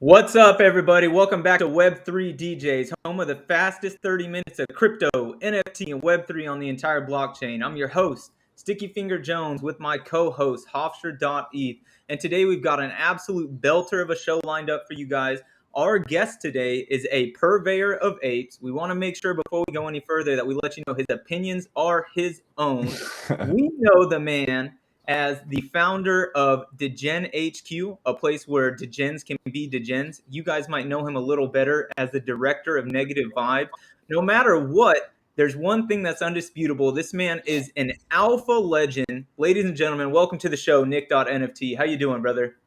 What's up, everybody? Welcome back to Web3 DJs, home of the fastest 30 minutes of crypto, NFT, and Web3 on the entire blockchain. I'm your host, Sticky Finger Jones, with my co-host, Hofstra.eth. And today we've got an absolute belter of a show lined up for you guys. Our guest today is a purveyor of apes. We want to make sure before we go any further that we let you know his opinions are his own. We know the man as the founder of DegenHQ, a place where degens can be degens. You guys might know him a little better as the director of Negative Vibes. No matter what, there's one thing that's undisputable. This man is an alpha legend. Ladies and gentlemen, welcome to the show, Nick.nft. How you doing, brother?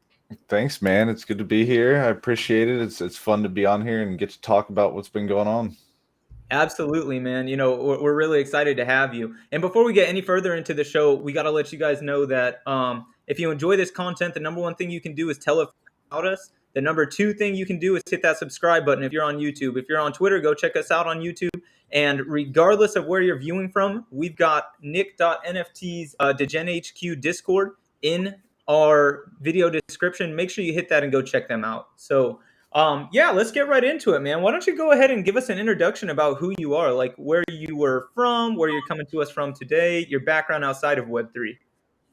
Thanks, man. It's good to be here. I appreciate it. It's fun to be on here and get to talk about what's been going on. Absolutely, man. You know, we're really excited to have you. And before we get any further into the show, we got to let you guys know that if you enjoy this content, the number one thing you can do is tell us about us. The number two thing you can do is hit that subscribe button if you're on YouTube. If you're on Twitter, go check us out on YouTube. And regardless of where you're viewing from, we've got Nick.nft's DegenHQ Discord in our video description. Make sure you hit that and go check them out. So, yeah, let's get right into it, man. Why don't you go ahead and give us an introduction about who you are, like where you were from, where you're coming to us from today, your background outside of Web3.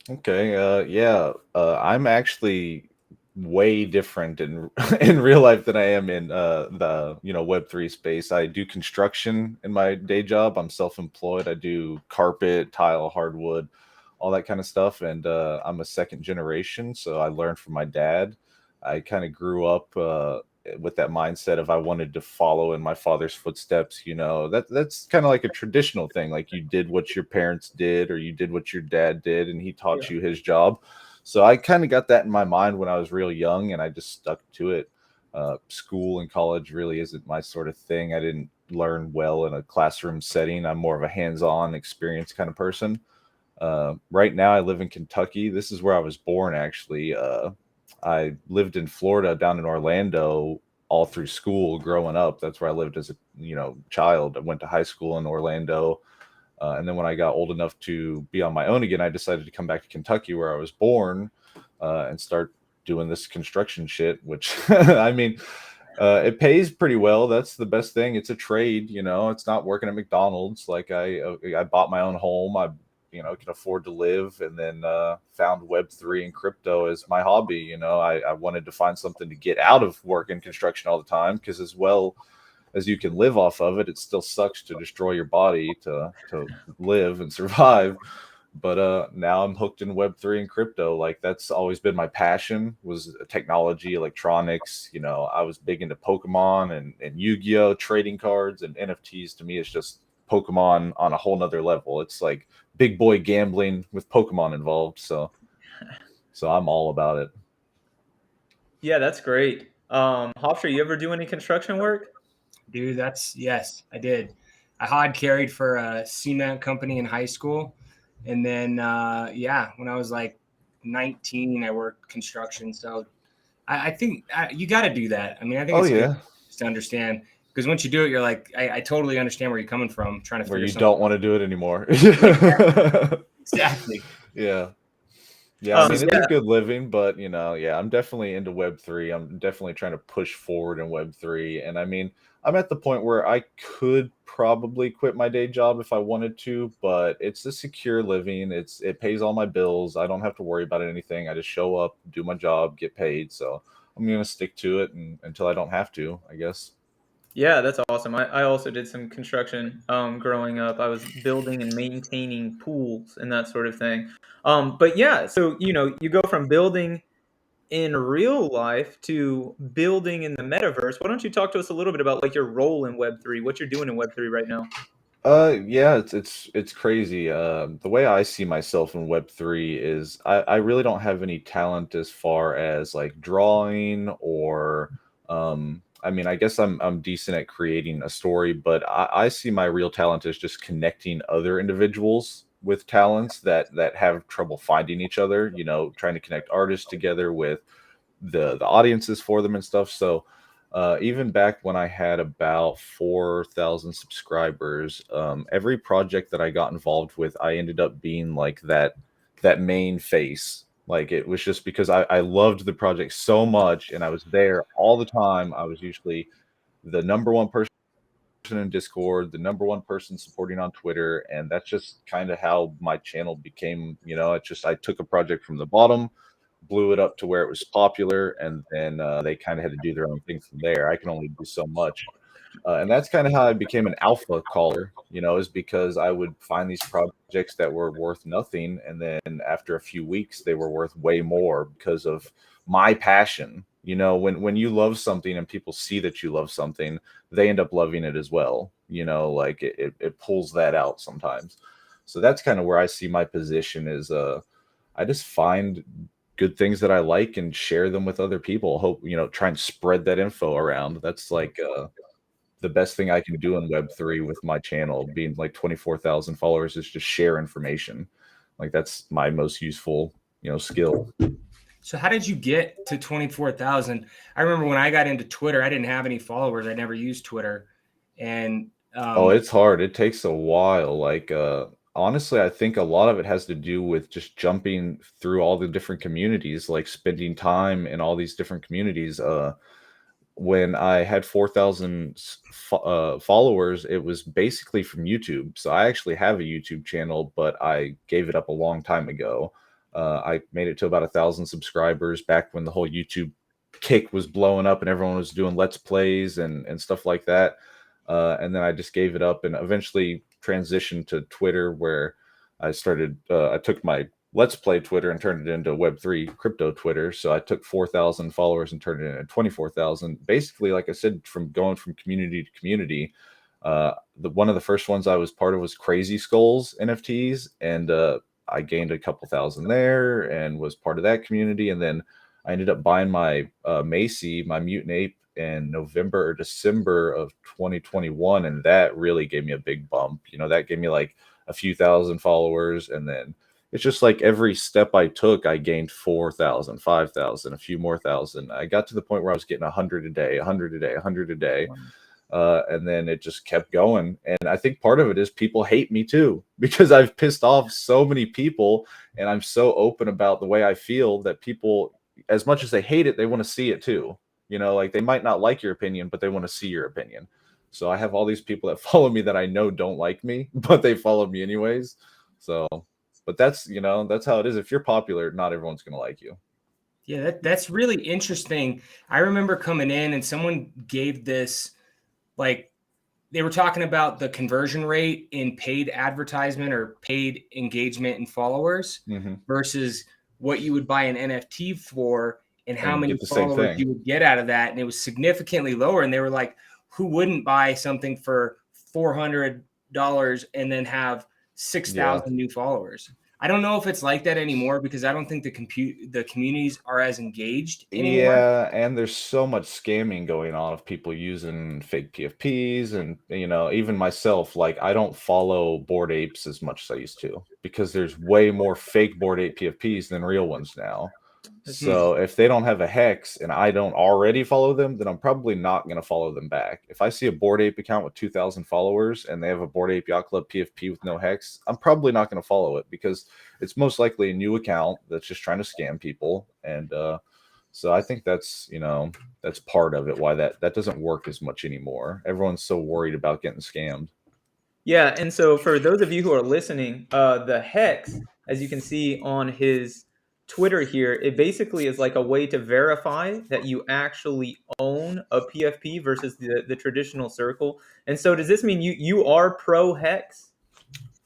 Okay. I'm actually way different in in real life than I am in the Web3 space. I do construction in my day job. I'm self-employed. I do carpet, tile, hardwood, all that kind of stuff. And I'm a second generation, so I learned from my dad. I kind of grew up with that mindset of I wanted to follow in my father's footsteps. That's kind of like a traditional thing. Like you did what your parents did, or you did what your dad did, and he Yeah. taught you his job. So I kind of got that in my mind when I was real young, and I just stuck to it. School and college really isn't my sort of thing. I didn't learn well in a classroom setting. I'm more of a hands-on experience kind of person. Right now, I live in Kentucky. This is where I was born, actually. I lived in Florida, down in Orlando, all through school growing up. That's where I lived as a child. I went to high school in Orlando, and then when I got old enough to be on my own again, I decided to come back to Kentucky, where I was born, and start doing this construction shit. Which I mean, it pays pretty well. That's the best thing. It's a trade, It's not working at McDonald's. Like I bought my own home. I can afford to live, and then found Web3 and crypto as my hobby. I wanted to find something to get out of work in construction all the time, because as well as you can live off of it, it still sucks to destroy your body to live and survive. But now I'm hooked in Web3 and crypto. Like that's always been my passion, was technology, electronics. I was big into Pokemon and Yu-Gi-Oh, trading cards, and NFTs. To me, it's just Pokemon on a whole nother level. It's like big boy gambling with Pokemon involved. So I'm all about it. Yeah, that's great. Hofstra, you ever do any construction work? Dude, yes, I did. I hard carried for a cement company in high school. And then, when I was like 19, I worked construction. So I think you got to do that. I mean, I think Oh it's good yeah, just to understand, because once you do it, you're like, I totally understand where you're coming from, trying to where figure you something don't want to do it anymore. out. Exactly. Yeah. Yeah, I mean, it's a Yeah, good living, but yeah, I'm definitely into Web3. I'm definitely trying to push forward in Web3. And I mean, I'm at the point where I could probably quit my day job if I wanted to, but it's a secure living. It pays all my bills. I don't have to worry about anything. I just show up, do my job, get paid. So I'm gonna stick to it until I don't have to, I guess. yeah, that's awesome. I also did some construction growing up. I was building and maintaining pools and that sort of thing. But yeah, so you go from building in real life to building in the metaverse. Why don't you talk to us a little bit about like your role in Web3, what you're doing in Web3 right now? Yeah, it's crazy. The way I see myself in Web3 is I really don't have any talent as far as like drawing or I mean, I guess I'm decent at creating a story, but I see my real talent as just connecting other individuals with talents that have trouble finding each other, trying to connect artists together with the audiences for them and stuff. So even back when I had about 4,000 subscribers, every project that I got involved with, I ended up being like that main face Like, it was just because I loved the project so much and I was there all the time. I was usually the number one person in Discord, the number one person supporting on Twitter, and that's just kind of how my channel became. I took a project from the bottom, blew it up to where it was popular, and then they kind of had to do their own thing from there. I can only do so much. And that's kind of how I became an alpha caller, is because I would find these projects that were worth nothing. And then after a few weeks, they were worth way more because of my passion. When you love something and people see that you love something, they end up loving it as well. Like it pulls that out sometimes. So that's kind of where I see my position is I just find good things that I like and share them with other people. Hope, try and spread that info around. That's like the best thing I can do in Web3 with my channel being like 24,000 followers is just share information. Like that's my most useful, skill. So how did you get to 24,000? I remember when I got into Twitter, I didn't have any followers. I never used Twitter. And it's hard. It takes a while. Like honestly, I think a lot of it has to do with just jumping through all the different communities, like spending time in all these different communities. When I had 4,000 followers, it was basically from YouTube. So I actually have a YouTube channel, but I gave it up a long time ago. I made it to about 1,000 subscribers back when the whole YouTube kick was blowing up and everyone was doing Let's Plays and stuff like that. And then I just gave it up and eventually transitioned to Twitter, where I took my Let's Play Twitter and turned it into Web3 crypto Twitter. So I took 4,000 followers and turned it into 24,000. Basically, like I said, from going from community to community. One of the first ones I was part of was Crazy Skulls NFTs, and I gained a couple thousand there and was part of that community. And then I ended up buying my MAYC, my mutant ape, in November or December of 2021, and that really gave me a big bump. That gave me like a few thousand followers, and then it's just like every step I took, I gained 4,000, 5,000, a few more thousand. I got to the point where I was getting 100 a day, 100 a day, 100 a day. And then it just kept going. And I think part of it is people hate me too, because I've pissed off so many people and I'm so open about the way I feel that people, as much as they hate it, they want to see it too. Like they might not like your opinion, but they want to see your opinion. So I have all these people that follow me that I know don't like me, but they follow me anyways. So but that's how it is. If you're popular, not everyone's going to like you. Yeah, that's really interesting. I remember coming in and someone gave this, like, they were talking about the conversion rate in paid advertisement or paid engagement and followers versus what you would buy an NFT for and how many followers you would get out of that. And it was significantly lower. And they were like, who wouldn't buy something for $400 and then have 6,000 new followers? I don't know if it's like that anymore because I don't think the communities are as engaged anymore. Yeah, and there's so much scamming going on of people using fake PFPs, and even myself, like I don't follow Bored Apes as much as I used to because there's way more fake Bored Ape PFPs than real ones now. So if they don't have a hex and I don't already follow them, then I'm probably not going to follow them back. If I see a Bored Ape account with 2,000 followers and they have a Bored Ape Yacht Club PFP with no hex, I'm probably not going to follow it because it's most likely a new account that's just trying to scam people. And so I think that's part of it, why that doesn't work as much anymore. Everyone's so worried about getting scammed. Yeah, and so for those of you who are listening, the hex, as you can see on his Twitter here, it basically is like a way to verify that you actually own a PFP versus the traditional circle. And so does this mean you are pro hex?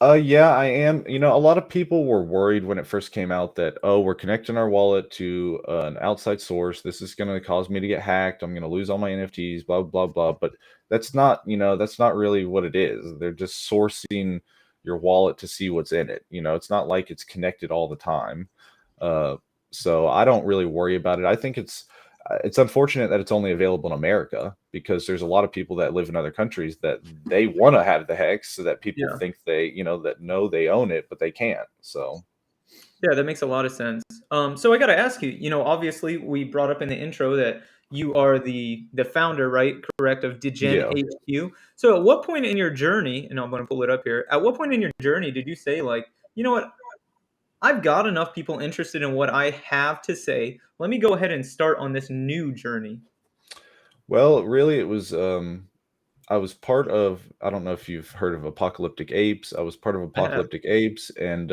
Yeah, I am. A lot of people were worried when it first came out that, we're connecting our wallet to an outside source. This is going to cause me to get hacked. I'm going to lose all my NFTs, blah, blah, blah. But that's not really what it is. They're just sourcing your wallet to see what's in it. It's not like it's connected all the time. So I don't really worry about it. I think it's unfortunate that it's only available in America because there's a lot of people that live in other countries that they want to have the hex so that people think they, that know they own it, but they can't. So. Yeah, that makes a lot of sense. So I got to ask you, obviously we brought up in the intro that you are the founder, right? Correct, of DegenHQ. So at what point in your journey, and I'm going to pull it up here, at what point in your journey did you say like, you know what, I've got enough people interested in what I have to say. Let me go ahead and start on this new journey. Well, really, it was I was part of, I don't know if you've heard of Apocalyptic Apes. I was part of I have. Apocalyptic Apes, and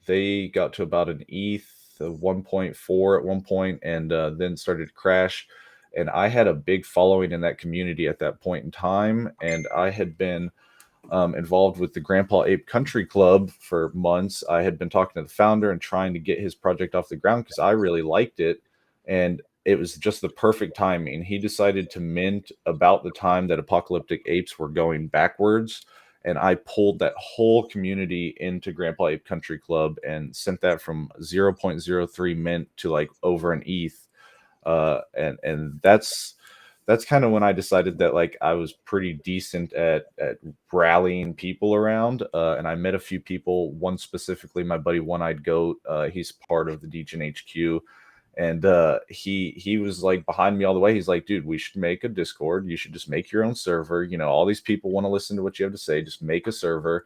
they got to about an ETH of 1.4 at one point, and then started to crash. And I had a big following in that community at that point in time, and I had been involved with the Grandpa Ape Country Club for months. I had been talking to the founder and trying to get his project off the ground because I really liked it. And it was just the perfect timing. He decided to mint about the time that Apocalyptic Apes were going backwards. And I pulled that whole community into Grandpa Ape Country Club and sent that from 0.03 mint to like over an ETH. And that's kind of when I decided that like I was pretty decent at rallying people around. And I met a few people. One specifically, my buddy One Eyed Goat. He's part of the DegenHQ, and he was like behind me all the way. He's like, dude, we should make a Discord. You should just make your own server. You know, all these people want to listen to what you have to say. Just make a server.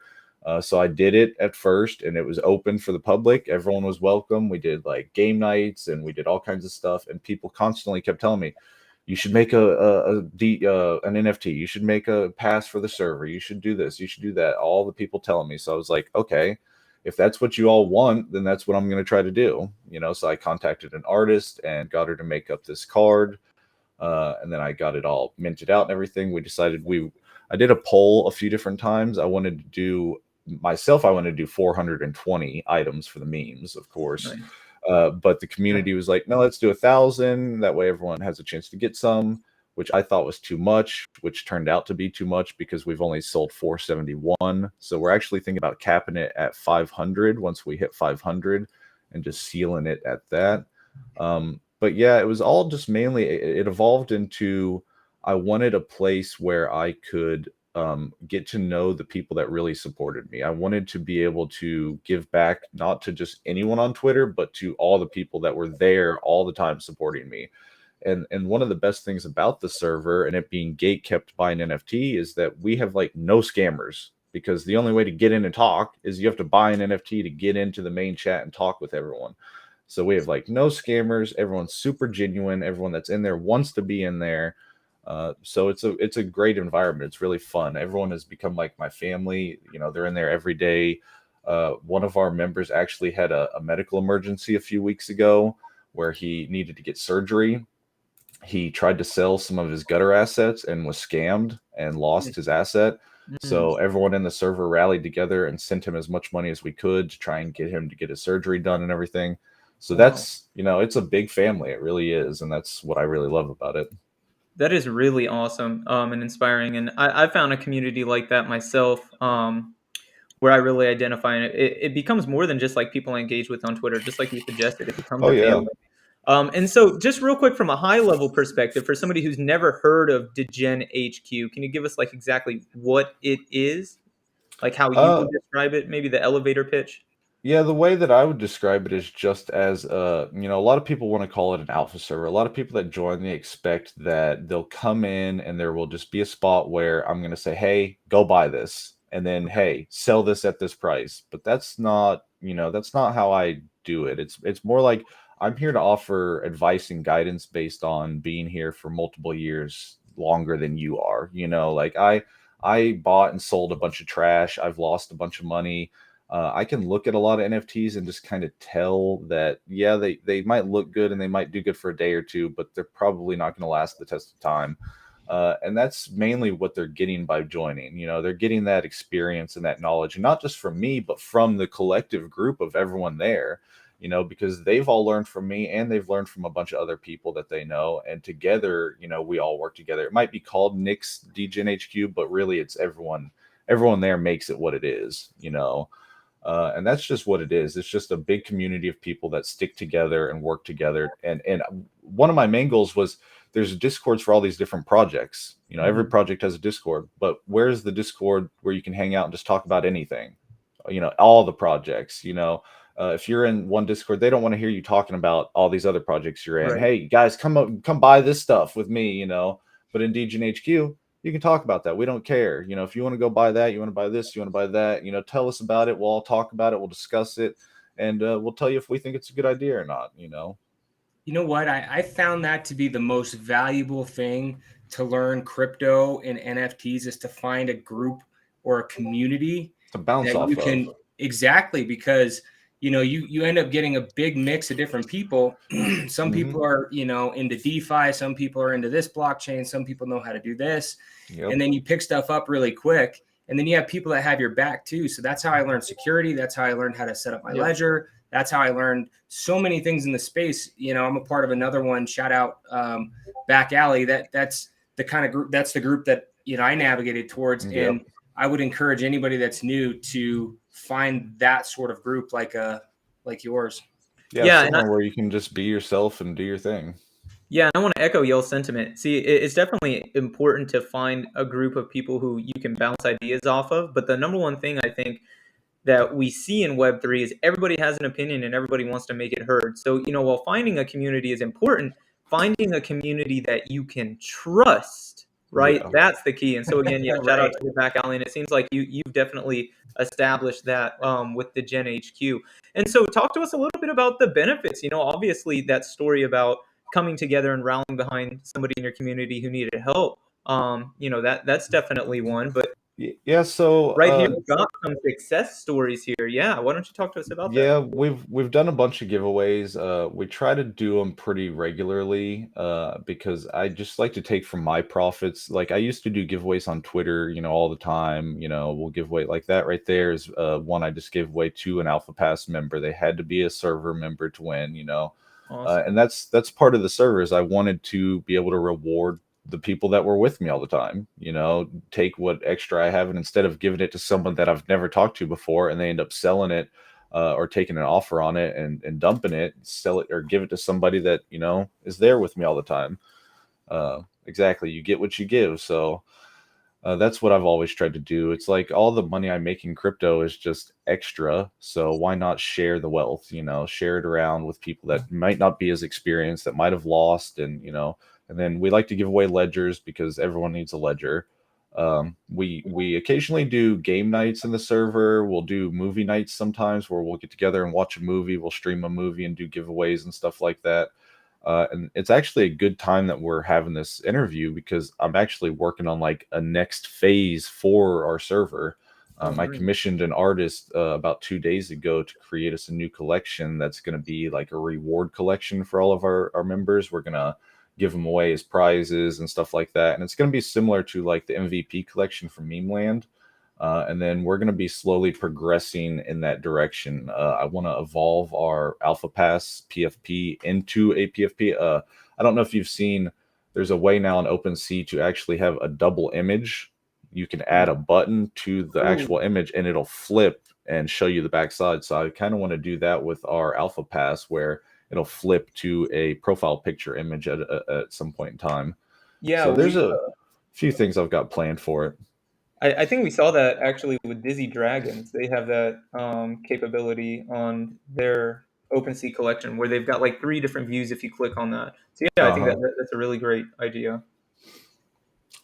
So I did it at first, and it was open for the public. Everyone was welcome. We did like game nights, and we did all kinds of stuff. And people constantly kept telling me, you should make an NFT. You should make a pass for the server. You should do this. You should do that. All the people telling me. So I was like, okay, if that's what you all want, then that's what I'm going to try to do. You know, so I contacted an artist and got her to make up this card. And then I got it all minted out and everything. We decided I did a poll a few different times. I wanted to do 420 items for the memes, of course. Nice. But the community was like, no, let's do 1,000. That way everyone has a chance to get some, which I thought was too much, which turned out to be too much because we've only sold 471. So we're actually thinking about capping it at 500 once we hit 500 and just sealing it at that. But yeah, it was all just mainly, it evolved into, I wanted a place where I could get to know the people that really supported me. I wanted to be able to give back, not to just anyone on Twitter, but to all the people that were there all the time supporting me. And one of the best things about the server and it being gate kept by an NFT is that we have like no scammers, because the only way to get in and talk is you have to buy an NFT to get into the main chat and talk with everyone. So we have like no scammers. Everyone's super genuine. Everyone that's in there wants to be in there. So it's a great environment. It's really fun. Everyone has become like my family. You know, they're in there every day. One of our members actually had a medical emergency a few weeks ago where he needed to get surgery. He tried to sell some of his gutter assets and was scammed and lost his asset. So everyone in the server rallied together and sent him as much money as we could to try and get him to get his surgery done and everything. So that's, you know, it's a big family. It really is. And that's what I really love about it. That is really awesome and inspiring. And I found a community like that myself, where I really identify in it. It becomes more than just like people I engage with on Twitter, just like you suggested. It becomes Oh a yeah. family. And so, just real quick, from a high level perspective, for somebody who's never heard of DegenHQ, can you give us like exactly what it is, like how you would describe it, maybe the elevator pitch? Yeah, the way that I would describe it is just as you know, a lot of people want to call it an alpha server. A lot of people that join, they expect that they'll come in and there will just be a spot where I'm going to say, "Hey, go buy this." And then, "Hey, sell this at this price." But that's not, you know, that's not how I do it. It's more like I'm here to offer advice and guidance based on being here for multiple years longer than you are. You know, like I bought and sold a bunch of trash. I've lost a bunch of money. I can look at a lot of NFTs and just kind of tell that, yeah, they might look good and they might do good for a day or two, but they're probably not going to last the test of time. And that's mainly what they're getting by joining. You know, they're getting that experience and that knowledge, and not just from me, but from the collective group of everyone there, you know, because they've all learned from me and they've learned from a bunch of other people that they know. And together, you know, we all work together. It might be called Nick's DegenHQ, but really it's everyone there makes it what it is, you know. And that's just what it is. It's just a big community of people that stick together and work together. And one of my main goals was, there's Discords for all these different projects. You know, every project has a Discord, but where's the Discord where you can hang out and just talk about anything? You know, all the projects, you know, if you're in one Discord, they don't want to hear you talking about all these other projects you're in. Right. Hey guys, come buy this stuff with me, you know. But in DegenHQ, you can talk about that. We don't care. You know, if you want to go buy that, you want to buy this, you want to buy that, you know, tell us about it. We'll all talk about it. We'll discuss it. and we'll tell you if we think it's a good idea or not. You know what? I found that to be the most valuable thing to learn crypto and NFTs is to find a group or a community to bounce that off you can of. Exactly, because you end up getting a big mix of different people. Some people are into DeFi, some people are into this blockchain, some people know how to do this, and then you pick stuff up really quick. And then you have people that have your back too. So that's how I learned security. That's how I learned how to set up my ledger. That's how I learned so many things in the space. I'm a part of another one. Shout out Back Alley. That's the kind of group. That's the group that I navigated towards. And I would encourage anybody that's new to find that sort of group like yours. Yeah, somewhere where you can just be yourself and do your thing. Yeah, and I want to echo y'all's sentiment. See, it's definitely important to find a group of people who you can bounce ideas off of. But the number one thing I think that we see in Web3 is everybody has an opinion and everybody wants to make it heard. So, while finding a community is important, finding a community that you can trust, right? That's the key. And so again, shout out to the Back Alley. And it seems like you've definitely established that with the DegenHQ. And so talk to us a little bit about the benefits. Obviously that story about coming together and rallying behind somebody in your community who needed help. That's definitely one. But so right here, we've got some success stories here. Yeah, why don't you talk to us about that? Yeah, we've done a bunch of giveaways. We try to do them pretty regularly because I just like to take from my profits. Like I used to do giveaways on Twitter, all the time. We'll give away like that right there is one I just gave away to an Alpha Pass member. They had to be a server member to win. Awesome. And that's part of the servers. I wanted to be able to reward the people that were with me all the time, take what extra I have, and instead of giving it to someone that I've never talked to before and they end up selling it or taking an offer on it and dumping it, sell it or give it to somebody that, is there with me all the time. Exactly. You get what you give. So that's what I've always tried to do. It's like all the money I make in crypto is just extra. So why not share the wealth, share it around with people that might not be as experienced, that might have lost. And, and then we like to give away ledgers because everyone needs a ledger. We occasionally do game nights in the server. We'll do movie nights sometimes where we'll get together and watch a movie. We'll stream a movie and do giveaways and stuff like that. And it's actually a good time that we're having this interview because I'm actually working on like a next phase for our server. I commissioned an artist about 2 days ago to create us a new collection that's going to be like a reward collection for all of our members. We're going to give them away as prizes and stuff like that. And it's going to be similar to like the MVP collection from Meme Land. And then we're going to be slowly progressing in that direction. I want to evolve our Alpha Pass PFP into a PFP. I don't know if you've seen, there's a way now in OpenSea to actually have a double image. You can add a button to the actual image and it'll flip and show you the backside. So I kind of want to do that with our Alpha Pass where it'll flip to a profile picture image at some point in time. Yeah. So there's a few things I've got planned for it. I think we saw that actually with Dizzy Dragons. They have that capability on their OpenSea collection where they've got like 3 different views if you click on that. So yeah, I think that's a really great idea.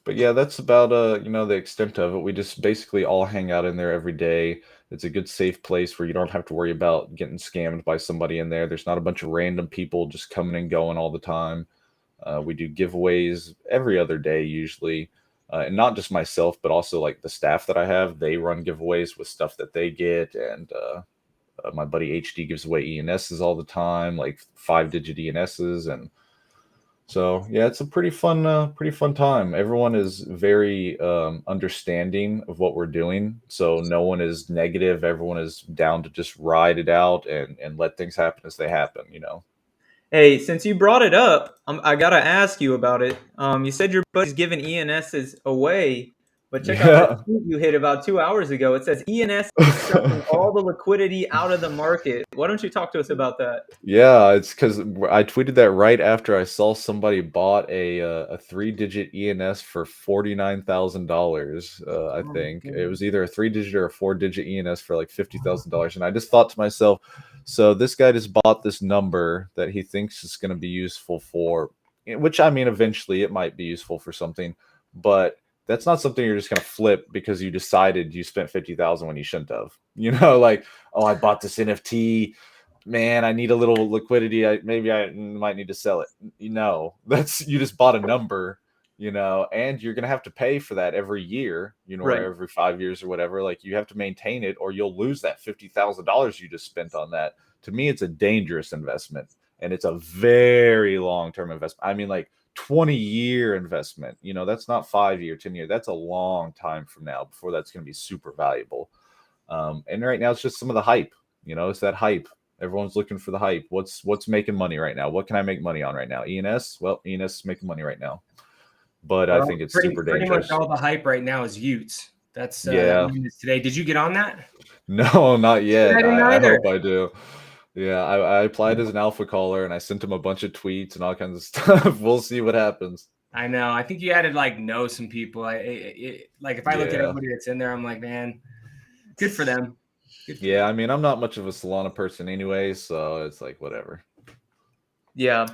But yeah, that's about the extent of it. We just basically all hang out in there every day. It's a good safe place where you don't have to worry about getting scammed by somebody in there. There's not a bunch of random people just coming and going all the time. We do giveaways every other day usually. And not just myself, but also like the staff that I have, they run giveaways with stuff that they get. And my buddy HD gives away ENSs all the time, like 5-digit ENSs. And so, yeah, it's a pretty fun time. Everyone is very understanding of what we're doing. So no one is negative. Everyone is down to just ride it out and let things happen as they happen, Hey, since you brought it up, I gotta ask you about it. You said your buddy's giving ENSs away, but check out the tweet you hit about 2 hours ago. It says ENS is sucking all the liquidity out of the market. Why don't you talk to us about that? Yeah, it's because I tweeted that right after I saw somebody bought a 3-digit ENS for $49,000. I think it was either a 3-digit or a 4-digit ENS for like $50,000, and I just thought to myself, so this guy just bought this number that he thinks is going to be useful for, which I mean, eventually it might be useful for something, but that's not something you're just going to flip because you decided you spent 50,000 when you shouldn't have, you know, like, oh, I bought this NFT, man, I need a little liquidity. Maybe I might need to sell it. You know, you just bought a number, you know, and you're going to have to pay for that every year, you know, or every 5 years or whatever. Like, you have to maintain it or you'll lose that $50,000 you just spent on that. To me, it's a dangerous investment, and it's a very long-term investment. I mean, like 20-year investment, you know, that's not 5 year, 10 year. That's a long time from now before that's going to be super valuable. And right now it's just some of the hype, you know, it's that hype. Everyone's looking for the hype. What's making money right now? What can I make money on right now? ENS? Well, ENS is making money right now. But I think it's super dangerous. Pretty much all the hype right now is Utes. That's today. Did you get on that? No, not yet. I either. hope I do. Yeah, I applied as an alpha caller and I sent him a bunch of tweets and all kinds of stuff. We'll see what happens. I know. I think you had to like know some people. Like if I look at everybody that's in there, I'm like, man, good for them. Yeah, I mean, I'm not much of a Solana person anyway, so it's like whatever. Yeah.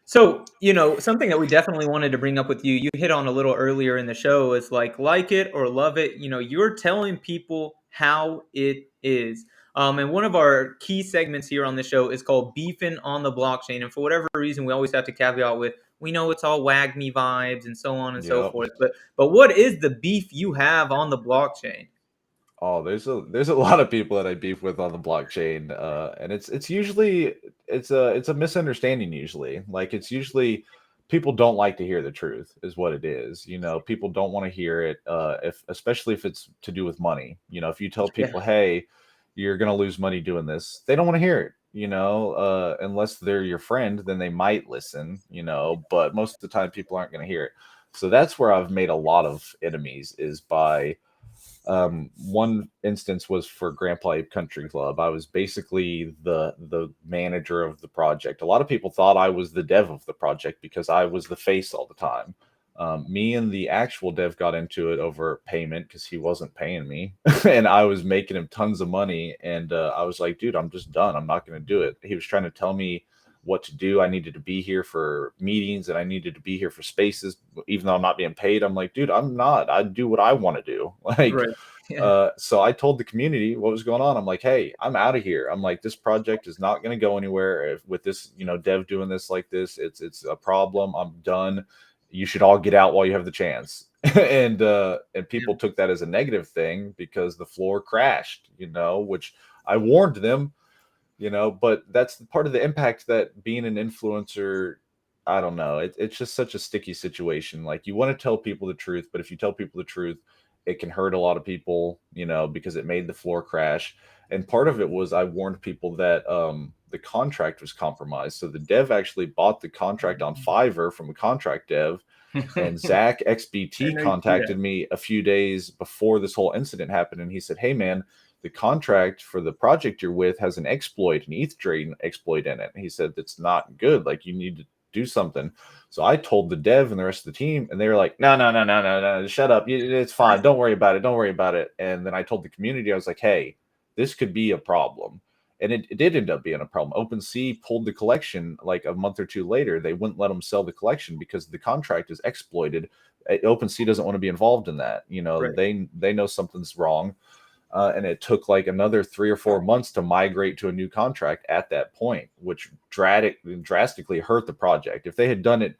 So, you know, something that we definitely wanted to bring up with you, you hit on a little earlier in the show, is like it or love it. You know, you're telling people how it is. And one of our key segments here on the show is called Beefing on the Blockchain. And for whatever reason, we always have to caveat with, we know it's all WAGMI vibes and so on and so forth. But what is the beef you have on the blockchain? Oh, there's a lot of people that I beef with on the blockchain, and it's usually it's a misunderstanding usually. Like, it's usually people don't like to hear the truth is what it is. You know, people don't want to hear it, especially if it's to do with money. You know, if you tell people, hey, you're gonna lose money doing this, they don't want to hear it. You know, unless they're your friend, then they might listen. You know, but most of the time, people aren't gonna hear it. So that's where I've made a lot of enemies, is by one instance was for Grandpa Ape Country Club. I was basically the manager of the project. A lot of people thought I was the dev of the project because I was the face all the time. Me and the actual dev got into it over payment because he wasn't paying me and I was making him tons of money. And I was like, dude, I'm just done. I'm not going to do it. He was trying to tell me what to do. I needed to be here for meetings and I needed to be here for spaces, even though I'm not being paid. I'm like, dude, I'm not. I do what I want to do. Like, so I told the community what was going on. I'm like, hey, I'm out of here. I'm like, this project is not going to go anywhere with this, you know, dev doing this like this. It's a problem. I'm done. You should all get out while you have the chance. and people took that as a negative thing because the floor crashed, you know, which I warned them. You know, but that's part of the impact that being an influencer, I don't know. It's just such a sticky situation. Like, you want to tell people the truth, but if you tell people the truth, it can hurt a lot of people, you know, because it made the floor crash. And part of it was I warned people that the contract was compromised. So the dev actually bought the contract on Fiverr from a contract dev. And Zach XBT contacted me a few days before this whole incident happened. And he said, hey, man, the contract for the project you're with has an exploit, an ETH trading exploit in it. And he said, that's not good. Like, you need to do something. So I told the dev and the rest of the team, and they were like, no, shut up. It's fine. Don't worry about it. Don't worry about it. And then I told the community, I was like, hey, this could be a problem. And it did end up being a problem. OpenSea pulled the collection like a month or two later. They wouldn't let them sell the collection because the contract is exploited. OpenSea doesn't want to be involved in that. You know, they know something's wrong. And it took like another 3 or 4 months to migrate to a new contract at that point, which drastically hurt the project. If they had done it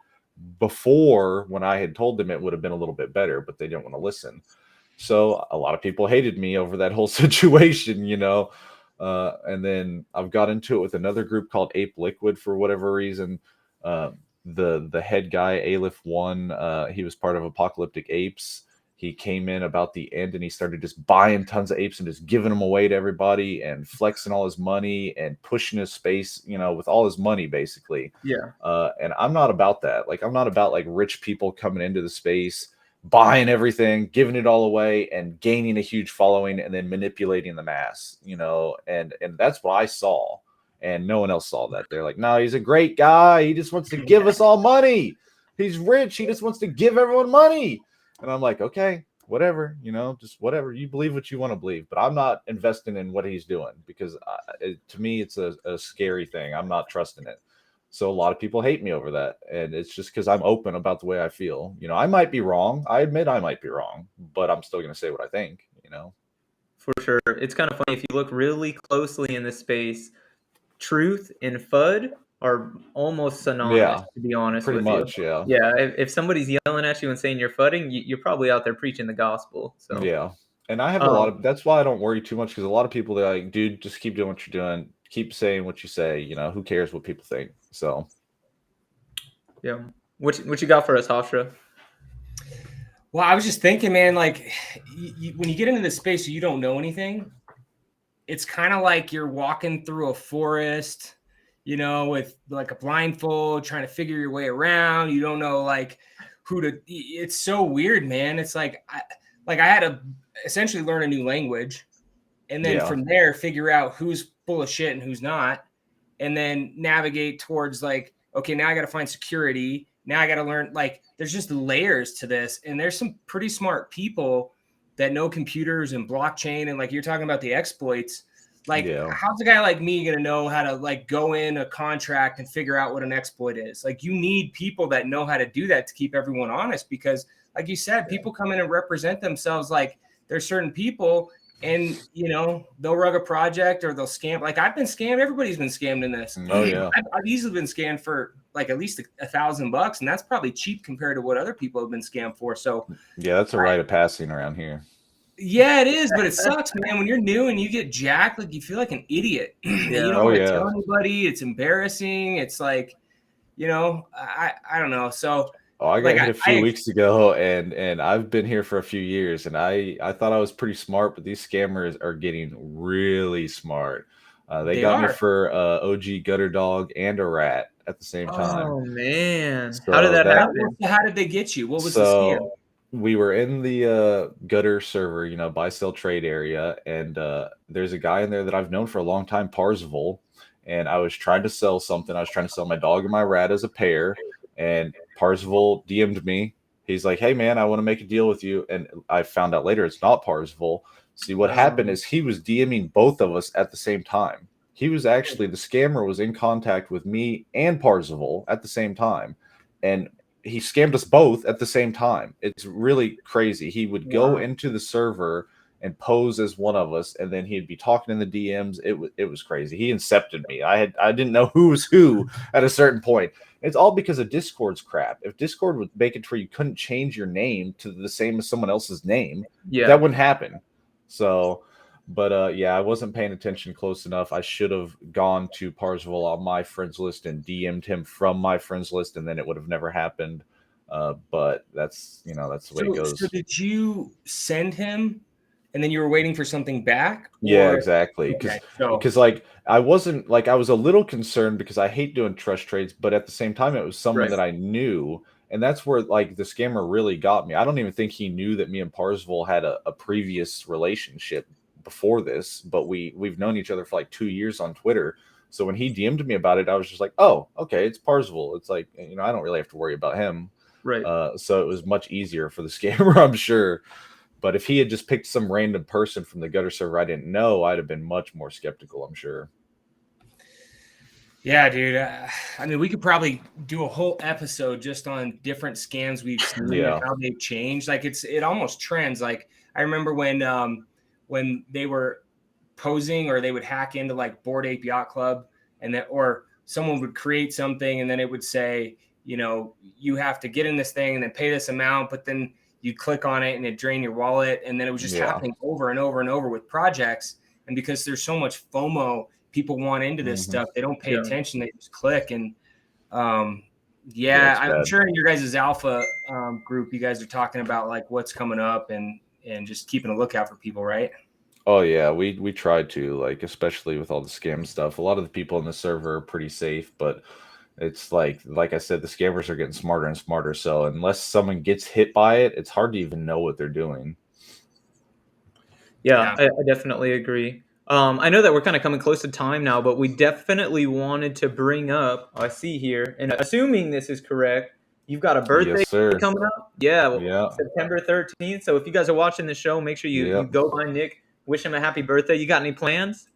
before, when I had told them, it would have been a little bit better, but they didn't want to listen. So a lot of people hated me over that whole situation, you know. And then I've got into it with another group called Ape Liquid for whatever reason. The head guy, Aleph1, he was part of Apocalyptic Apes. He came in about the end and he started just buying tons of apes and just giving them away to everybody and flexing all his money and pushing his space, you know, with all his money, basically. Yeah. And I'm not about that. Like, I'm not about like rich people coming into the space, buying everything, giving it all away and gaining a huge following and then manipulating the mass, you know, and that's what I saw. And no one else saw that. They're like, no, he's a great guy. He just wants to give us all money. He's rich. He just wants to give everyone money. And I'm like, okay, whatever, you know, just whatever. You believe what you want to believe, but I'm not investing in what he's doing because to me, it's a scary thing. I'm not trusting it. So a lot of people hate me over that. And it's just because I'm open about the way I feel. You know, I might be wrong. I admit I might be wrong, but I'm still going to say what I think, you know? For sure. It's kind of funny if you look really closely in this space, truth and FUD are almost synonymous, Yeah, to be honest pretty with you. much. Yeah. Yeah, if somebody's yelling at you and saying you're fudding, you're probably out there preaching the gospel. So, Yeah. And I have a lot um, of, that's why I don't worry too much because a lot of people, they're like, dude, just keep doing what you're doing. Keep saying what you say. You know, who cares what people think? So, yeah. What you got for us, Hofstra? Well, I was just thinking, man, like when you get into this space, you don't know anything. It's kind of like you're walking through a forest, with like a blindfold, trying to figure your way around. You don't know like who to. It's so weird, man. It's like I had to essentially learn a new language, and then yeah. from there figure out who's full of shit and who's not, and then navigate towards like, okay, now I got to find security. Now I got to learn, like, there's just layers to this, and there's some pretty smart people that know computers and blockchain, and like you're talking about the exploits. Like, Yeah. how's a guy like me gonna know how to like go in a contract and figure out what an exploit is? Like, you need people that know how to do that to keep everyone honest, because like you said, people come in and represent themselves like there's certain people, and they'll rug a project or they'll scam. Like, I've been scammed. Everybody's been scammed in this. Oh, yeah. I've easily been scammed for like at least $1,000, and that's probably cheap compared to what other people have been scammed for. So Yeah, that's a rite of passing around here. yeah, it is, but it sucks, man. When you're new and you get jacked, like you feel like an idiot. And you don't Oh, want to yeah. tell anybody. It's embarrassing. It's like, I don't know. So Oh, I got like hit a few weeks ago, and I've been here for a few years, and I thought I was pretty smart, but these scammers are getting really smart. They got me are. for OG gutter dog and a rat at the same time. Oh man, how did So that that happen? How did they get you? What was the so scam? we were in the gutter server, buy sell trade area, and there's a guy in there that I've known for a long time, Parzival, and I was trying to sell something. I was trying to sell my dog and my rat as a pair, and Parzival DM'd me. He's like, "Hey man, I want to make a deal with you," and I found out later it's not Parzival. See, what happened is he was DMing both of us at the same time. He was actually, the scammer was in contact with me and Parzival at the same time, and he scammed us both at the same time. It's really crazy. He would go into the server and pose as one of us, and then he'd be talking in the DMs. It was crazy. He incepted me. I didn't know who was who at a certain point. It's all because of Discord's crap. If Discord would make it where you couldn't change your name to the same as someone else's name, that wouldn't happen. So, but yeah, I wasn't paying attention close enough. I should have gone to Parzival on my friends list and DM'd him from my friends list, and then it would have never happened. But that's that's the way it goes. So did you send him, and then you were waiting for something back? Yeah, exactly. Because like I wasn't, like, I was a little concerned because I hate doing trust trades, but at the same time it was someone that I knew, and that's where like the scammer really got me. I don't even think he knew that me and Parzival had a previous relationship before this, but we've known each other for like 2 years on Twitter. So when he DM'd me about it, I was just like, oh, okay, it's Parzival. It's like, I don't really have to worry about him. Right. So it was much easier for the scammer, I'm sure. But if he had just picked some random person from the gutter server I didn't know, I'd have been much more skeptical, I'm sure. Yeah, dude. I mean, we could probably do a whole episode just on different scams we've seen and how they've changed. Like it almost trends. Like I remember when they were posing, or they would hack into like Bored Ape Yacht Club, and that, or someone would create something and then it would say, you have to get in this thing and then pay this amount, but then you click on it and it drain your wallet. And then it was just happening over and over and over with projects. And because there's so much FOMO, people want into this stuff. They don't pay attention. They just click. And I'm sure in your guys' alpha group, you guys are talking about like what's coming up and just keeping a lookout for people, right? Oh yeah, we tried to, like, especially with all the scam stuff. A lot of the people in the server are pretty safe, but it's like I said, the scammers are getting smarter and smarter. So unless someone gets hit by it, it's hard to even know what they're doing. Yeah. I definitely agree. I know that we're kind of coming close to time now, but we definitely wanted to bring up, I see here, and assuming this is correct, you've got a birthday coming up. Yeah, September 13th. So if you guys are watching the show, make sure you go by Nick, wish him a happy birthday. You got any plans?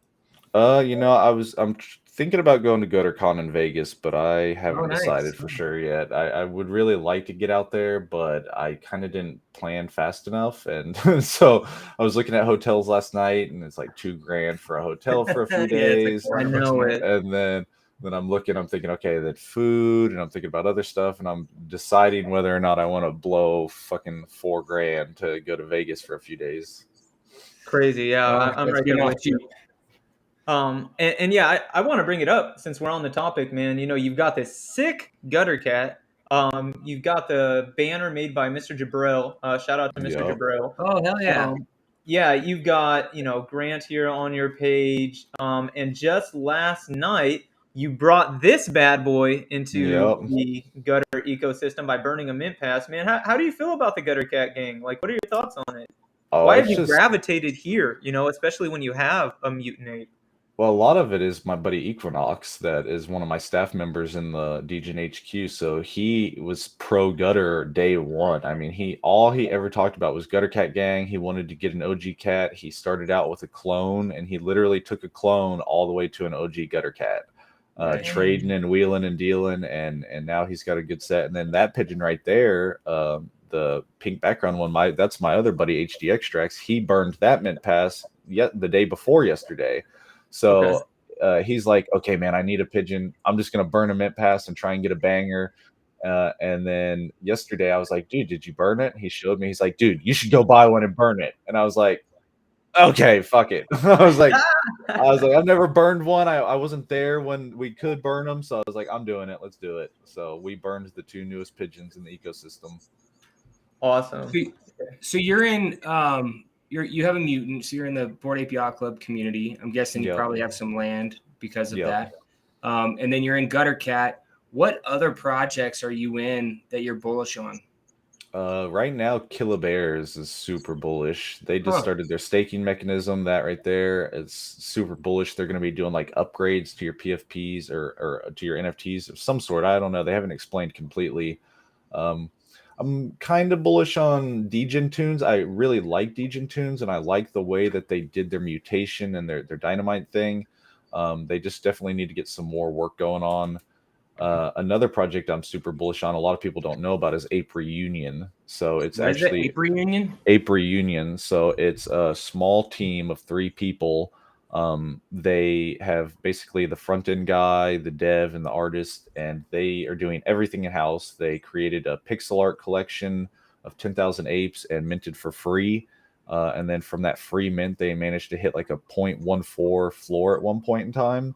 I'm thinking about going to GutterCon in Vegas, but I haven't nice. decided for sure yet. I would really like to get out there, but I kind of didn't plan fast enough. And so I was looking at hotels last night, and it's like $2,000 for a hotel for a few Yeah, it's like days. I 400 bucks a know night. it. And then I'm thinking, okay, that food, and I'm thinking about other stuff, and I'm deciding whether or not I want to blow fucking $4,000 to go to Vegas for a few days. Crazy. Yeah, I'm That's right there getting off with you. cheap. And yeah, I want to bring it up since we're on the topic, man. You know, you've got this sick gutter cat. You've got the banner made by Mr. Jabril. Shout out to Mr. Yep. Jabril. Oh, hell yeah. Yeah, you've got, Grant here on your page. And just last night, you brought this bad boy into Yep. the gutter ecosystem by burning a mint pass. Man, how do you feel about the gutter cat gang? Like, what are your thoughts on it? Oh, Why have it's you just gravitated here, especially when you have a mutant ape? well, a lot of it is my buddy Equinox, that is one of my staff members in the DegenHQ. So he was pro gutter day one. I mean, all he ever talked about was gutter cat gang. He wanted to get an OG cat. He started out with a clone, and he literally took a clone all the way to an OG gutter cat, Right. trading and wheeling and dealing, and now he's got a good set. And then that pigeon right there, the pink background one, that's my other buddy HD Extracts. He burned that mint pass yet the day before yesterday. So he's like, okay, man, I need a pigeon. I'm just going to burn a mint pass and try and get a banger. And then yesterday I was like, dude, did you burn it? He showed me. He's like, dude, you should go buy one and burn it. And I was like, okay, fuck it. I was like, I've never burned one. I wasn't there when we could burn them. So I was like, I'm doing it. Let's do it. So we burned the 2 newest pigeons in the ecosystem. Awesome. So you're in you have a mutant, so you're in the Bored Ape Yacht Club community. I'm guessing you Yep. probably have some land because of Yep. that. And then you're in Gutter Cat. What other projects are you in that you're bullish on? Right now, Killer Bears is super bullish. They just Huh. started their staking mechanism. That right there is super bullish. They're going to be doing like upgrades to your PFPs or to your NFTs of some sort. I don't know. They haven't explained completely. I'm kind of bullish on Degen tunes. I really like Degen tunes, and I like the way that they did their mutation and their dynamite thing. They just definitely need to get some more work going on. Another project I'm super bullish on, a lot of people don't know about, is Ape Reunion. So it's What is it? actually Ape Reunion? Ape Reunion. So it's a small team of 3 people. They have basically the front end guy, the dev, and the artist, and they are doing everything in house. They created a pixel art collection of 10,000 apes and minted for free. And then from that free mint, they managed to hit like a 0.14 floor at one point in time.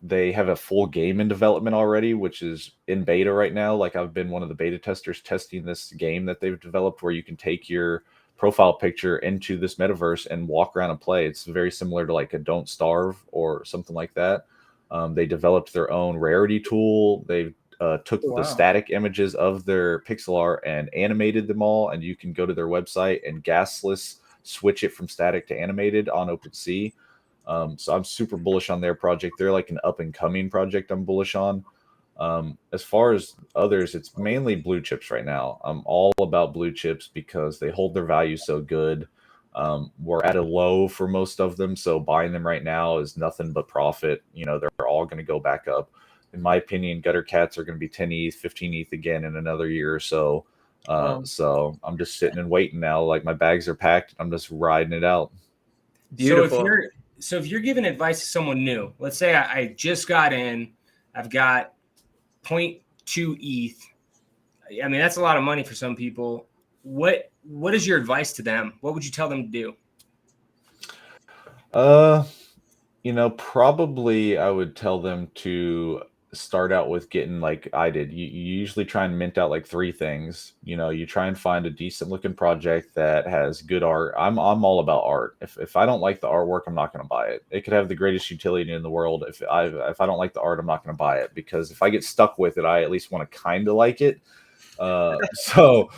They have a full game in development already, which is in beta right now. Like, I've been one of the beta testers testing this game that they've developed, where you can take your profile picture into this metaverse and walk around and play. It's very similar to like a Don't Starve or something like that. They developed their own rarity tool. They took the static images of their pixel art and animated them all, and you can go to their website and gasless switch it from static to animated on OpenSea. So I'm super bullish on their project. They're like an up and coming project I'm bullish on. As far as others, it's mainly blue chips right now. I'm all about blue chips because they hold their value so good. We're at a low for most of them, so buying them right now is nothing but profit. They're all going to go back up. In my opinion, gutter cats are going to be 10 ETH, 15 ETH again in another year or so. So I'm just sitting and waiting now. Like, my bags are packed. I'm just riding it out. Beautiful. So if you're giving advice to someone new, let's say I just got in, I've got 0.2 ETH. I mean, that's a lot of money for some people. What is your advice to them? What would you tell them to do? Probably I would tell them to start out with getting, like I did. You usually try and mint out like 3 things. You try and find a decent looking project that has good art. I'm all about art. If I don't like the artwork, I'm not going to buy it. It could have the greatest utility in the world. If I don't like the art, I'm not going to buy it, because if I get stuck with it, I at least want to kind of like it. So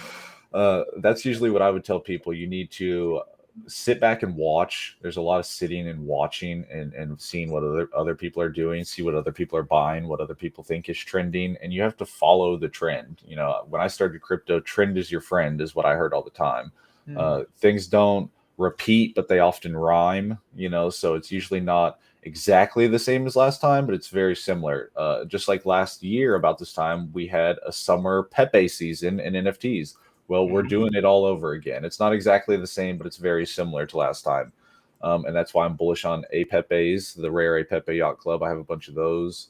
that's usually what I would tell people. You need to sit back and watch. There's a lot of sitting and watching and seeing what other people are doing, see what other people are buying, what other people think is trending, and you have to follow the trend. When I started crypto, trend is your friend is what I heard all the time. Things don't repeat, but they often rhyme, so it's usually not exactly the same as last time, but it's very similar. Just like last year about this time, we had a summer Pepe season in NFTs. Well, we're doing it all over again. It's not exactly the same, but it's very similar to last time. And that's why I'm bullish on Apepes, the rare Apepe Yacht Club. I have a bunch of those.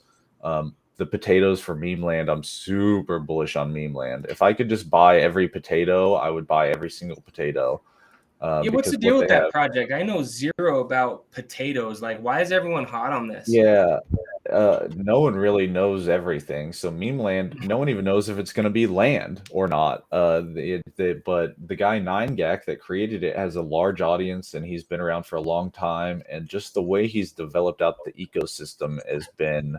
The potatoes for Meme Land, I'm super bullish on Meme Land. If I could just buy every potato, I would buy every single potato. Yeah, what's the deal with that project? I know zero about potatoes. Like, why is everyone hot on this? Yeah, no one really knows everything. So Meme Land, no one even knows if it's going to be land or not. But the guy 9gag that created it has a large audience, and he's been around for a long time. And just the way he's developed out the ecosystem has been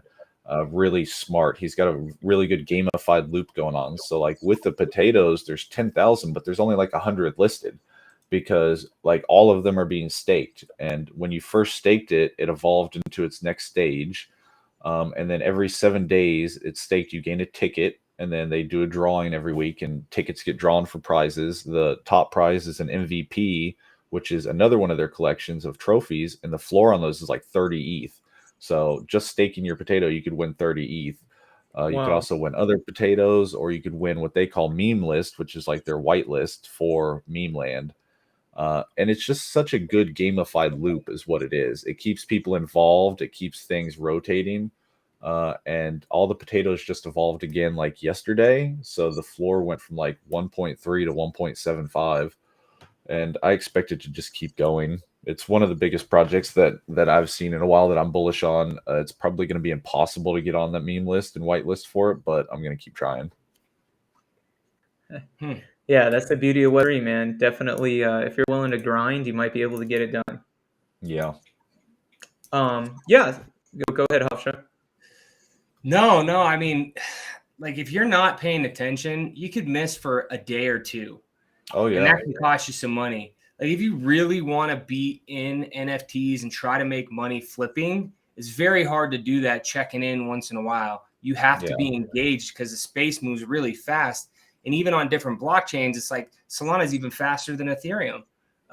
really smart. He's got a really good gamified loop going on. So like with the potatoes, there's 10,000, but there's only like 100 listed, because like all of them are being staked. And when you first staked it, it evolved into its next stage. And then every 7 days it's staked, you gain a ticket, and then they do a drawing every week, and tickets get drawn for prizes. The top prize is an MVP, which is another one of their collections of trophies, and the floor on those is like 30 ETH. So just staking your potato, you could win 30 ETH. You could also win other potatoes, or you could win what they call meme list, which is like their white list for Meme Land. And it's just such a good gamified loop is what it is. It keeps people involved. It keeps things rotating. And all the potatoes just evolved again like yesterday. So the floor went from like 1.3 to 1.75. And I expect it to just keep going. It's one of the biggest projects that I've seen in a while that I'm bullish on. It's probably going to be impossible to get on that meme list and white list for it, but I'm going to keep trying. Yeah, that's the beauty of Web3, man. Definitely, if you're willing to grind, you might be able to get it done. Yeah. Yeah. Go ahead, Hofstra. No. I mean, like if you're not paying attention, you could miss for a day or two. Oh yeah. And that can cost you some money. Like if you really want to be in NFTs and try to make money flipping, it's very hard to do that checking in once in a while. You have to be engaged because the space moves really fast. And even on different blockchains, it's like Solana is even faster than Ethereum.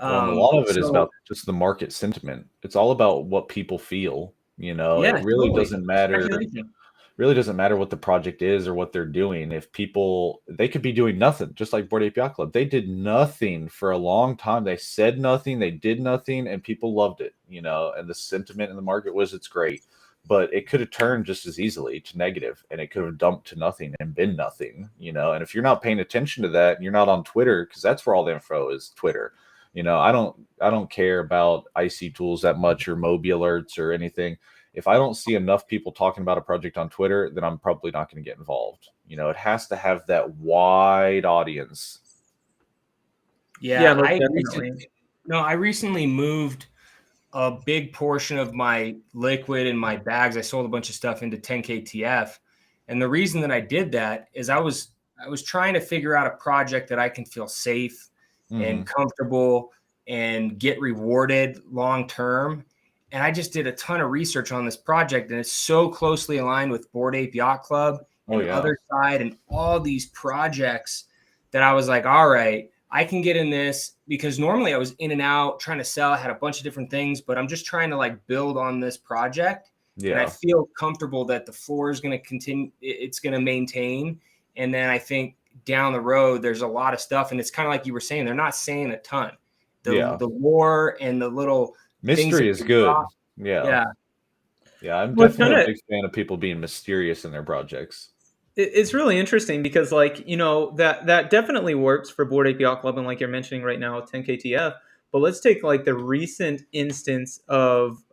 Well, a lot of it is about just the market sentiment. It's all about what people feel. It really doesn't matter. Really doesn't matter what the project is or what they're doing. If they could be doing nothing, just like Bored Ape Yacht Club. They did nothing for a long time. They said nothing, they did nothing, and people loved it, and the sentiment in the market was it's great. But it could have turned just as easily to negative, and it could have dumped to nothing and been nothing, and if you're not paying attention to that and you're not on Twitter, because that's where all the info is, Twitter. I don't care about IC tools that much or Moby alerts or anything. If I don't see enough people talking about a project on Twitter, then I'm probably not going to get involved. It has to have that wide audience. Yeah, I recently moved a big portion of my liquid in my bags. I sold a bunch of stuff into 10KTF. And the reason that I did that is I was trying to figure out a project that I can feel safe and comfortable and get rewarded long term. And I just did a ton of research on this project, and it's so closely aligned with Bored Ape Yacht Club and Other Side and all these projects that I was like, all right, I can get in this, because normally I was in and out trying to sell. I had a bunch of different things, but I'm just trying to like build on this project. Yeah. And I feel comfortable that the floor is going to continue. It's going to maintain. And then I think down the road, there's a lot of stuff. And it's kind of like you were saying, they're not saying a ton. The war and the little mystery is good. Yeah. I'm definitely a big fan of people being mysterious in their projects. It's really interesting because, like, that definitely works for Bored Ape Yacht Club, and like you're mentioning right now with 10KTF. But let's take like the recent instance of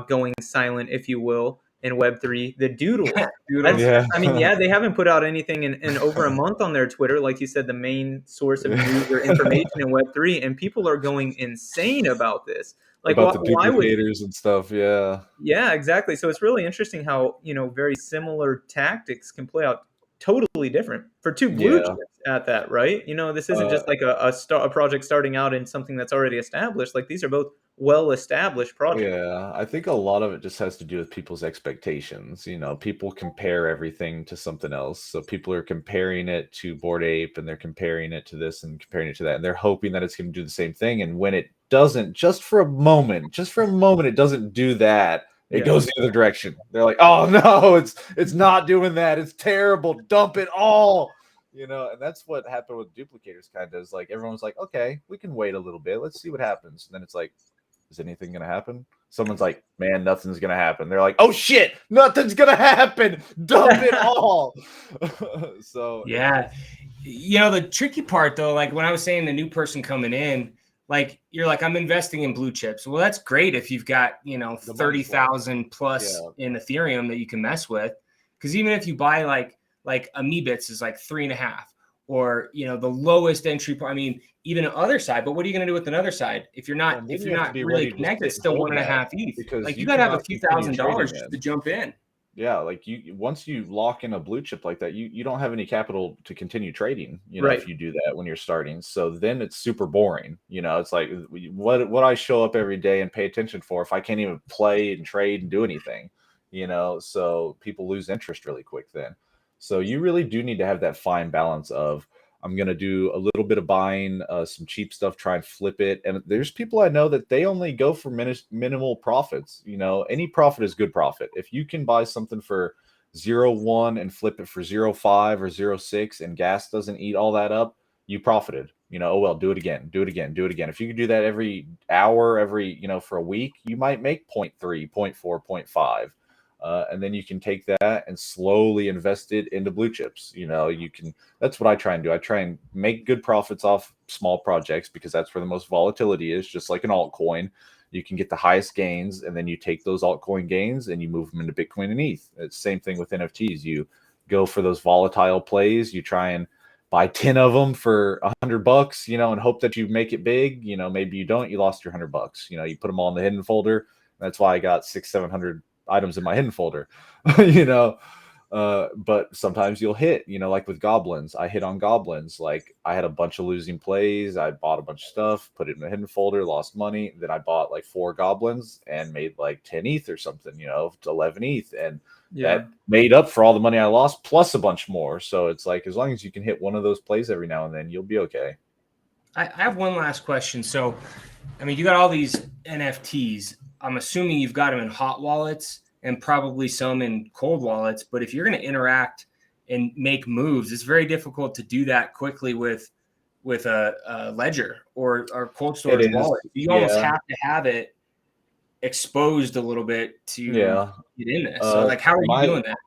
going silent, if you will, in Web3, the Doodles. I mean, they haven't put out anything in over a month on their Twitter, like you said, the main source of news or information in Web3, and people are going insane about this. Like, about the duplicators and stuff. Yeah, exactly. So it's really interesting how very similar tactics can play out totally different for two blue chips at that, right? This isn't just like a project starting out in something that's already established. Like, these are both well-established projects. Yeah, I think a lot of it just has to do with people's expectations. People compare everything to something else. So people are comparing it to Bored Ape, and they're comparing it to this and comparing it to that, and they're hoping that it's going to do the same thing. And when it doesn't, just for a moment, it doesn't do that. It goes the other direction. They're like, oh no, it's not doing that. It's terrible. Dump it all. You know, and that's what happened with duplicators. Kind of is like everyone's like, okay, we can wait a little bit. Let's see what happens. And then it's like, is anything gonna happen? Someone's like, man, nothing's gonna happen. They're like, oh shit, nothing's gonna happen. Dump it all. So yeah, you know, the tricky part though, like when I was saying the new person coming in, like you're like, I'm investing in blue chips. Well, that's great if you've got, you know, 30,000 plus in Ethereum that you can mess with. Because even if you buy like Amebits is like 3.5, or, you know, the lowest entry point. I mean, even the other side. But what are you going to do with another side if you're not really connected? It's still 1.5 ETH. Because like you got to have a few $1,000s just to jump in. Yeah, like once you lock in a blue chip like that, you don't have any capital to continue trading, you know, if you do that when you're starting. So then it's super boring. You know, it's like what I show up every day and pay attention for if I can't even play and trade and do anything, you know, so people lose interest really quick then. So you really do need to have that fine balance of, I'm going to do a little bit of buying some cheap stuff, try and flip it. And there's people I know that they only go for minimal profits. You know, any profit is good profit. If you can buy something for 0.1 and flip it for 0.5 or 0.6 and gas doesn't eat all that up, you profited. You know, oh, well, do it again, do it again, do it again. If you could do that every hour, you know, for a week, you might make 0.3, 0.4, 0.5. And then you can take that and slowly invest it into blue chips. You know, that's what I try and do. I try and make good profits off small projects because that's where the most volatility is. Just like an altcoin, you can get the highest gains, and then you take those altcoin gains and you move them into Bitcoin and ETH. It's the same thing with NFTs. You go for those volatile plays. You try and buy 10 of them for $100, you know, and hope that you make it big. You know, maybe you don't, you lost your $100. You know, you put them all in the hidden folder. That's why I got 600-700 items in my hidden folder, you know, but sometimes you'll hit, you know, like with goblins, I hit on goblins. Like I had a bunch of losing plays. I bought a bunch of stuff, put it in the hidden folder, lost money. Then I bought like 4 goblins and made like 10 ETH or something, you know, 11 ETH. And that made up for all the money I lost plus a bunch more. So it's like, as long as you can hit one of those plays every now and then, you'll be okay. I have one last question. So, I mean, you got all these NFTs. I'm assuming you've got them in hot wallets and probably some in cold wallets. But if you're going to interact and make moves, it's very difficult to do that quickly with a ledger or cold storage wallet. You almost have to have it exposed a little bit to get in this. So, like, how are you doing that?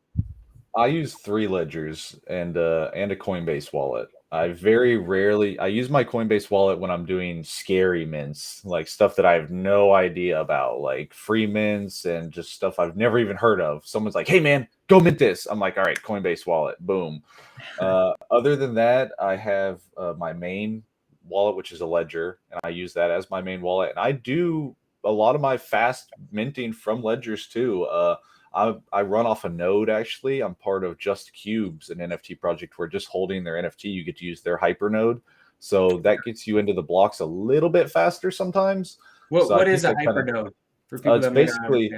I use 3 ledgers and a Coinbase wallet. I very rarely, I use my Coinbase wallet when I'm doing scary mints, like stuff that I have no idea about, like free mints and just stuff I've never even heard of. Someone's like, hey man, go mint this. I'm like, all right, Coinbase wallet, boom. Other than that, I have my main wallet, which is a ledger, and I use that as my main wallet. And I do a lot of my fast minting from ledgers too. I run off a node, actually. I'm part of Just Cubes, an NFT project where just holding their NFT, you get to use their hypernode. So that gets you into the blocks a little bit faster sometimes. What is a hypernode? For people it's basically,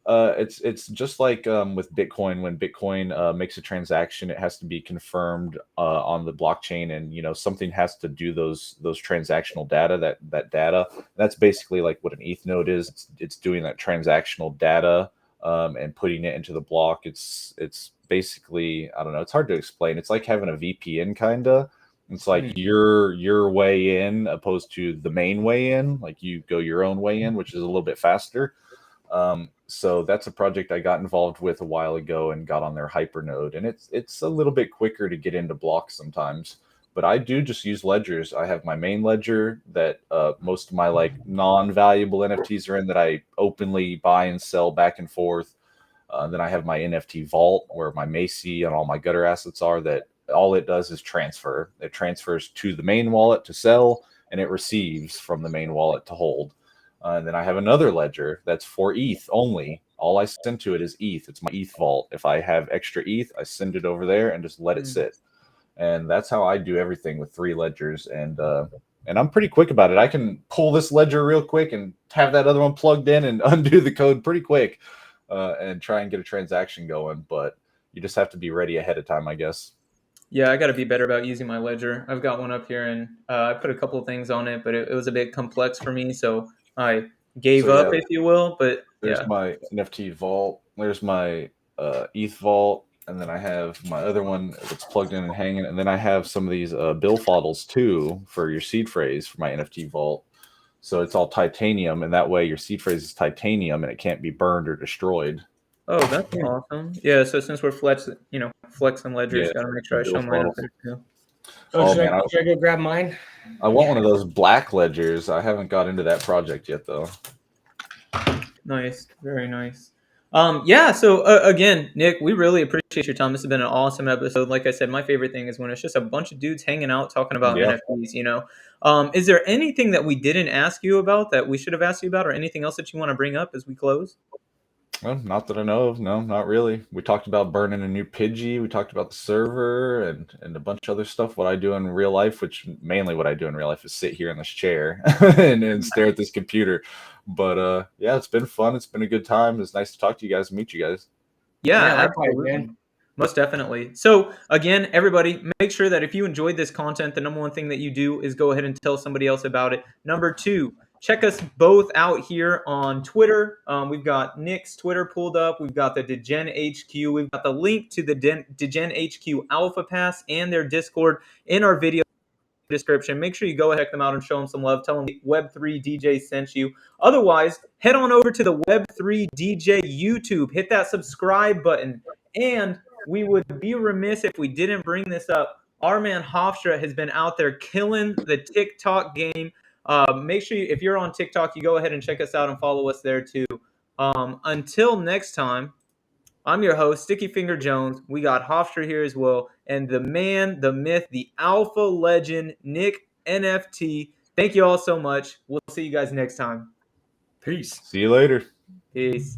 it's just like with Bitcoin. When Bitcoin makes a transaction, it has to be confirmed on the blockchain, and you know something has to do those transactional data. That data, that's basically like what an ETH node is. It's doing that transactional data. And putting it into the block. It's basically, I don't know, it's hard to explain. It's like having a VPN kind of. It's like your way in opposed to the main way in. Like you go your own way in, which is a little bit faster. So that's a project I got involved with a while ago and got on their hypernode, and it's a little bit quicker to get into blocks sometimes. But I do just use ledgers. I have my main ledger that most of my like non-valuable NFTs are in, that I openly buy and sell back and forth. Then I have my NFT vault where my MAYC and all my gutter assets are, that all it does is transfer. It transfers to the main wallet to sell, and it receives from the main wallet to hold. And then I have another ledger that's for ETH only. All I send to it is ETH. It's my ETH vault. If I have extra ETH, I send it over there and just let it sit. And that's how I do everything with 3 ledgers. And I'm pretty quick about it. I can pull this ledger real quick and have that other one plugged in and undo the code pretty quick and try and get a transaction going. But you just have to be ready ahead of time, I guess. Yeah, I got to be better about using my ledger. I've got one up here, and I put a couple of things on it, but it was a bit complex for me, so I gave So up, yeah, if you will. But there's yeah. my NFT vault. There's my ETH vault, and then I have my other one that's plugged in and hanging. And then I have some of these bill foddles too for your seed phrase for my NFT vault. So it's all titanium, and that way your seed phrase is titanium, and it can't be burned or destroyed. Oh, that's awesome. Yeah. So since we're flexing ledgers, Yeah, got to make the sure I bill show mine up foddle. there too. Oh, Oh should man, I go grab mine? I want one of those black ledgers. I haven't got into that project yet though. Nice, very nice. Yeah. So again, Nick, we really appreciate your time. This has been an awesome episode. Like I said, my favorite thing is when it's just a bunch of dudes hanging out talking about Yeah. NFTs. Is there anything that we didn't ask you about that we should have asked you about, or anything else that you want to bring up as we close? Well, not that I know of. No, not really. We talked about burning a new Pidgey. We talked about the server and a bunch of other stuff. What I do in real life, which mainly what I do in real life is sit here in this chair and stare at this computer. But yeah, it's been fun. It's been a good time. It's nice to talk to you guys and meet you guys. Yeah, likewise, absolutely. man. Most definitely. So again, everybody, make sure that if you enjoyed this content, the number one thing that you do is go ahead and tell somebody else about it. Number two, check us both out here on Twitter. We've got Nick's Twitter pulled up. We've got the DegenHQ. We've got the link to the DegenHQ Alpha Pass and their Discord in our video description. Make sure you go check them out and show them some love. Tell them Web3 DJ sent you. Otherwise, head on over to the Web3 DJ YouTube. Hit that subscribe button. And we would be remiss if we didn't bring this up. Our man Hofstra has been out there killing the TikTok game. Make sure if you're on TikTok, you go ahead and check us out and follow us there too. Until next time, I'm your host, Sticky Finger Jones. We got Hofstra here as well. And the man, the myth, the alpha legend, Nick.nft. Thank you all so much. We'll see you guys next time. Peace. See you later. Peace.